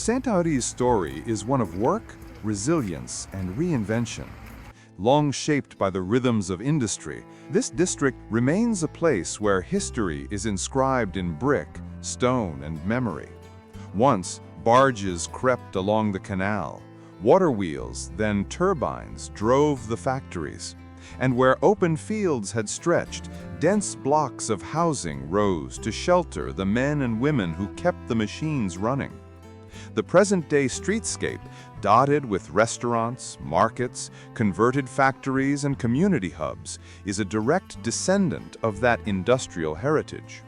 Saint-Henri's story is one of work, resilience, and reinvention. Long shaped by the rhythms of industry, this district remains a place where history is inscribed in brick, stone, and memory. Once, barges crept along the canal. Water wheels, then turbines, drove the factories. And where open fields had stretched, dense blocks of housing rose to shelter the men and women who kept the machines running. The present-day streetscape, dotted with restaurants, markets, converted factories, and community hubs, is a direct descendant of that industrial heritage.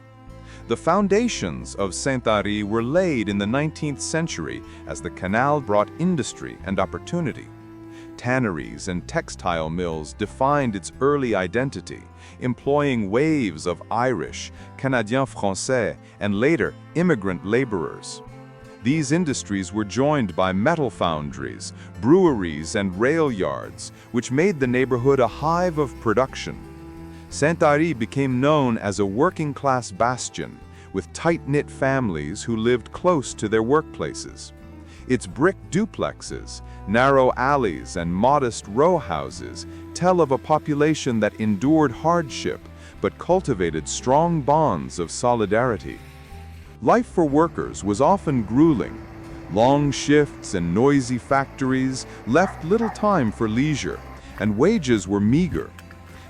The foundations of Saint-Henri were laid in the 19th century as the canal brought industry and opportunity. Tanneries and textile mills defined its early identity, employing waves of Irish, Canadien-Français, and later immigrant laborers. These industries were joined by metal foundries, breweries, and rail yards, which made the neighborhood a hive of production. Saint-Henri became known as a working-class bastion, with tight-knit families who lived close to their workplaces. Its brick duplexes, narrow alleys, and modest row houses tell of a population that endured hardship but cultivated strong bonds of solidarity. Life for workers was often grueling. Long shifts and noisy factories left little time for leisure, and wages were meager.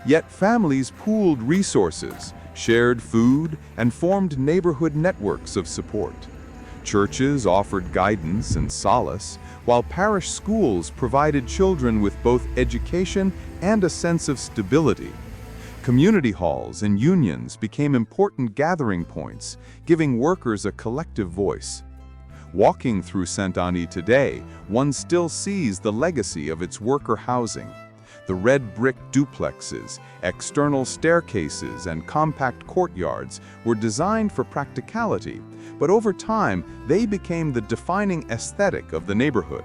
Yet families pooled resources, shared food, and formed neighborhood networks of support. Churches offered guidance and solace, while parish schools provided children with both education and a sense of stability. Community halls and unions became important gathering points, giving workers a collective voice. Walking through Saint-Henri today, one still sees the legacy of its worker housing. The red brick duplexes, external staircases, and compact courtyards were designed for practicality, but over time they became the defining aesthetic of the neighborhood.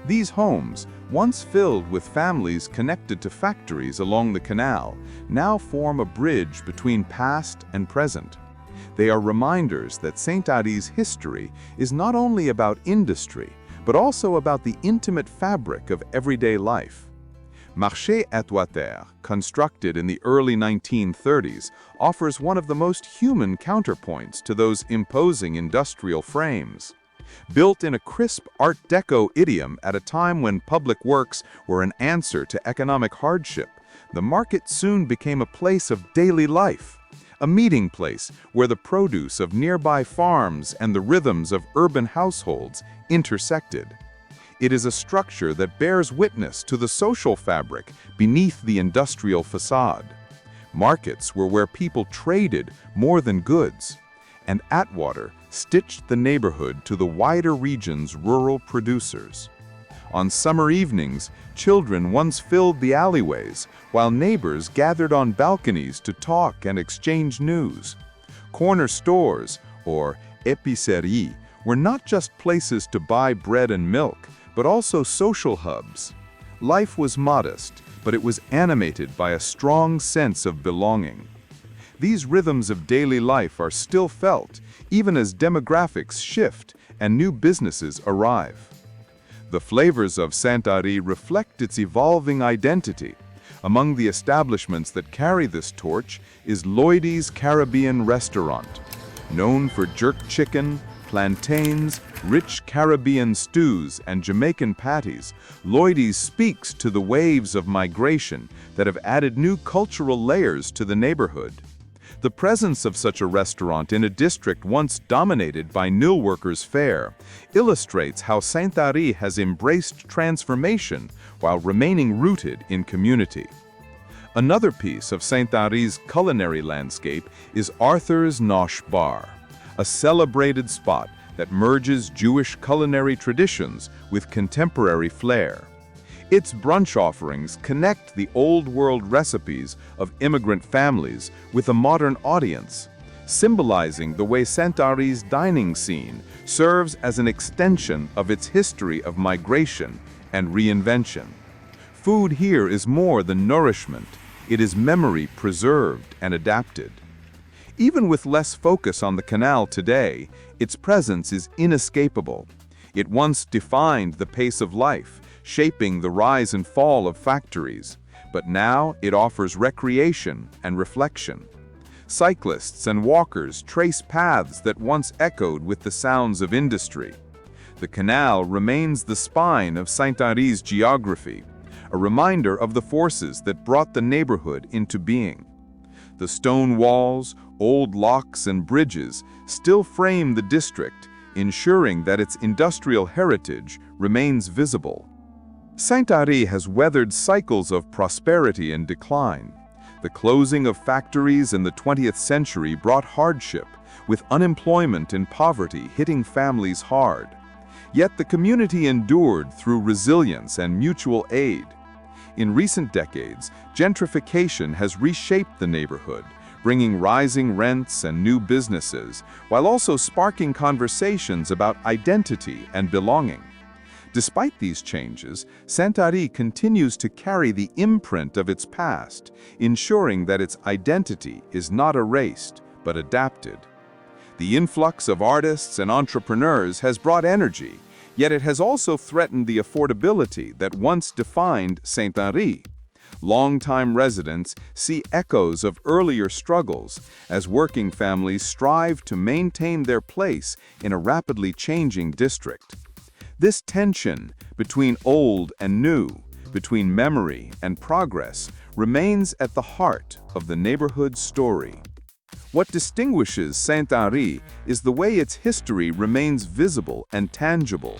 These homes, once filled with families connected to factories along the canal, now form a bridge between past and present. They are reminders that Saint-Henri's history is not only about industry, but also about the intimate fabric of everyday life. Marché Etoile, constructed in the early 1930s, offers one of the most human counterpoints to those imposing industrial frames. Built in a crisp Art Deco idiom at a time when public works were an answer to economic hardship, the market soon became a place of daily life, a meeting place where the produce of nearby farms and the rhythms of urban households intersected. It is a structure that bears witness to the social fabric beneath the industrial facade. Markets were where people traded more than goods, and Atwater stitched the neighborhood to the wider region's rural producers. On summer evenings, children once filled the alleyways, while neighbors gathered on balconies to talk and exchange news. Corner stores, or épiceries, were not just places to buy bread and milk, but also social hubs. Life was modest, but it was animated by a strong sense of belonging. These rhythms of daily life are still felt, even as demographics shift and new businesses arrive. The flavors of Saint-Henri reflect its evolving identity. Among the establishments that carry this torch is Lloyd's Caribbean Restaurant. Known for jerk chicken, plantains, rich Caribbean stews, and Jamaican patties, Lloyd's speaks to the waves of migration that have added new cultural layers to the neighborhood. The presence of such a restaurant in a district once dominated by mill workers' fare illustrates how Saint-Henri has embraced transformation while remaining rooted in community. Another piece of Saint-Henri's culinary landscape is Arthur's Nosh Bar, a celebrated spot that merges Jewish culinary traditions with contemporary flair. Its brunch offerings connect the old-world recipes of immigrant families with a modern audience, symbolizing the way Saint-Henri's dining scene serves as an extension of its history of migration and reinvention. Food here is more than nourishment, it is memory preserved and adapted. Even with less focus on the canal today, its presence is inescapable. It once defined the pace of life, shaping the rise and fall of factories, but now it offers recreation and reflection. Cyclists and walkers trace paths that once echoed with the sounds of industry. The canal remains the spine of Saint-Henri's geography, a reminder of the forces that brought the neighborhood into being. The stone walls, old locks, and bridges still frame the district, ensuring that its industrial heritage remains visible. Saint-Henri has weathered cycles of prosperity and decline. The closing of factories in the 20th century brought hardship, with unemployment and poverty hitting families hard. Yet the community endured through resilience and mutual aid. In recent decades, gentrification has reshaped the neighborhood, bringing rising rents and new businesses, while also sparking conversations about identity and belonging. Despite these changes, Saint-Henri continues to carry the imprint of its past, ensuring that its identity is not erased, but adapted. The influx of artists and entrepreneurs has brought energy, yet it has also threatened the affordability that once defined Saint-Henri. Longtime residents see echoes of earlier struggles as working families strive to maintain their place in a rapidly changing district. This tension between old and new, between memory and progress, remains at the heart of the neighborhood's story. What distinguishes Saint-Henri is the way its history remains visible and tangible.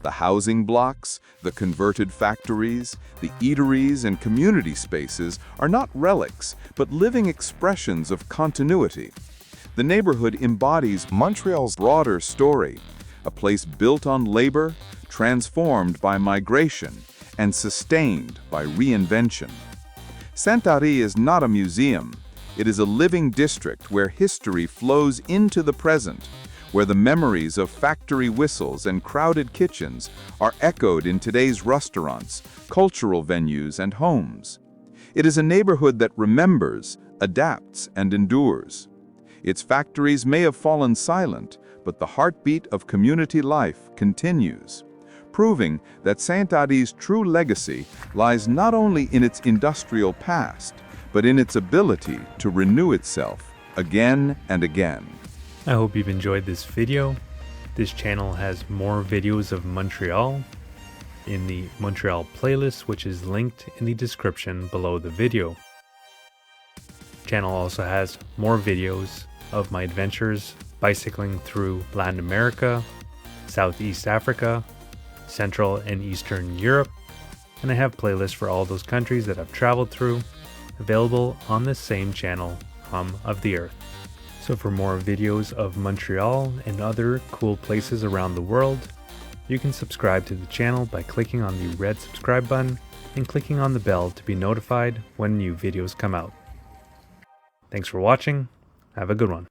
The housing blocks, the converted factories, the eateries and community spaces are not relics, but living expressions of continuity. The neighborhood embodies Montreal's broader story, a place built on labor, transformed by migration, and sustained by reinvention. Saint-Henri is not a museum. It is a living district where history flows into the present, where the memories of factory whistles and crowded kitchens are echoed in today's restaurants, cultural venues, and homes. It is a neighborhood that remembers, adapts, and endures. Its factories may have fallen silent, but the heartbeat of community life continues, proving that Saint-Henri's true legacy lies not only in its industrial past, but in its ability to renew itself again and again. I hope you've enjoyed this video. This channel has more videos of Montreal in the Montreal playlist, which is linked in the description below the video. The channel also has more videos of my adventures bicycling through Latin America, Southeast Africa, Central and Eastern Europe, and I have playlists for all those countries that I've traveled through, available on this same channel, Hum of the Earth. So for more videos of Montreal and other cool places around the world, you can subscribe to the channel by clicking on the red subscribe button and clicking on the bell to be notified when new videos come out. Thanks for watching. Have a good one.